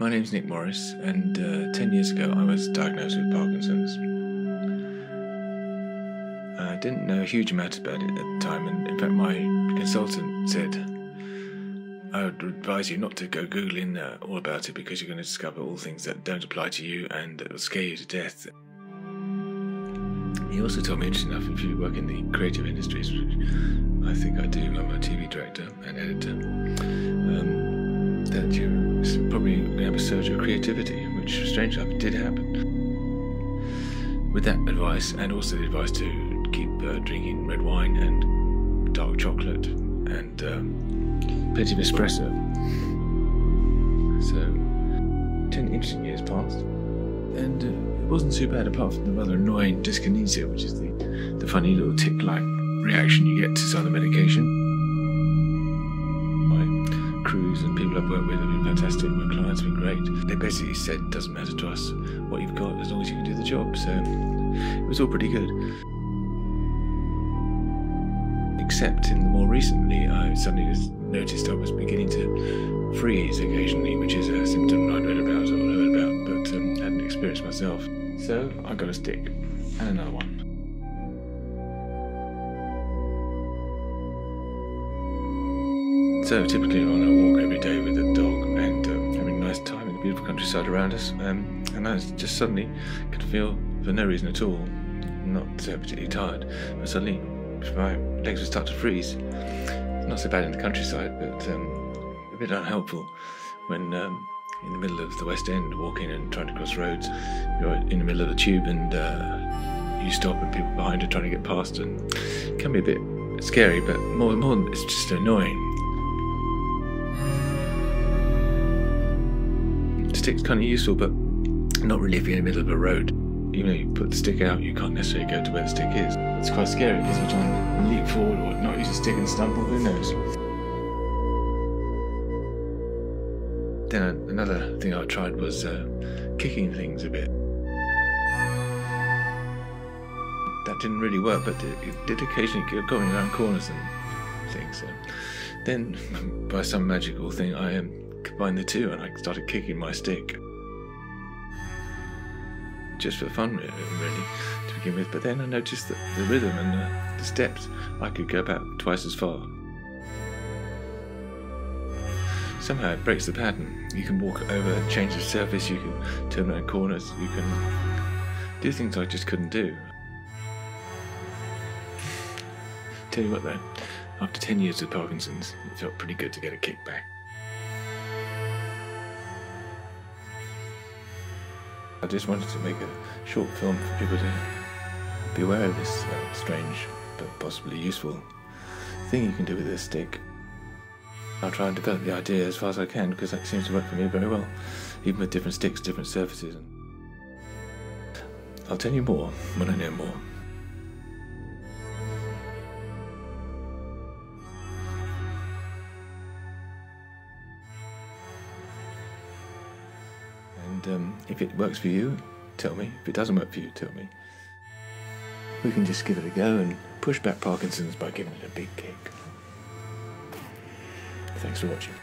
My name's Nick Morris, and 10 years ago I was diagnosed with Parkinson's. I didn't know a huge amount about it at the time, and in fact my consultant said, I would advise you not to go Googling all about it because you're going to discover all things that don't apply to you and that will scare you to death. He also told me, interesting enough, if you work in the creative industries, which I think I do, I'm a TV director and editor, that you're probably going to have a surge of creativity, which, strange enough, did happen. With that advice, and also the advice to keep drinking red wine and dark chocolate and plenty of espresso. So, 10 interesting years passed, and it wasn't too bad apart from the rather annoying dyskinesia, which is the funny little tick-like reaction you get to some of the medication. My crews and people I've worked with have been fantastic, my clients have been great. They basically said it doesn't matter to us what you've got as long as you can do the job, so it was all pretty good. Except in the more recently, I suddenly just noticed I was beginning to freeze occasionally, which is a symptom I'd read about or heard about, but hadn't experienced myself. So I got a stick and another one. So typically I'm on a walk every day with a dog and having a nice time in the beautiful countryside around us, and I just suddenly could feel, for no reason at all, not particularly tired, but suddenly my legs would start to freeze. Not so bad in the countryside, but a bit unhelpful when in the middle of the West End walking and trying to cross roads. You're in the middle of the tube and you stop and people behind are trying to get past, and it can be a bit scary, but more than it's just annoying. The stick's kind of useful, but not really if you're in the middle of a road. Even though you put the stick out, you can't necessarily go to where the stick is. It's quite scary because you're trying to leap forward or not use a stick and stumble, who knows. Then another thing I tried was kicking things a bit. That didn't really work, but it did occasionally get going around corners and things. So then, by some magical thing, I combined the two and I started kicking my stick. Just for fun, really, to begin with. But then I noticed that the rhythm and the steps, I could go about twice as far. Somehow it breaks the pattern. You can walk over, change the surface, you can turn around corners, you can do things I just couldn't do. Tell you what though, after 10 years with Parkinson's, it felt pretty good to get a kick back. I just wanted to make a short film for people to be aware of this strange but possibly useful thing you can do with this stick. I'll try and develop the idea as far as I can because that seems to work for me very well, even with different sticks, different surfaces. I'll tell you more when I know more. And if it works for you, tell me. If it doesn't work for you, tell me. We can just give it a go and push back Parkinson's by giving it a big kick. Thanks for watching.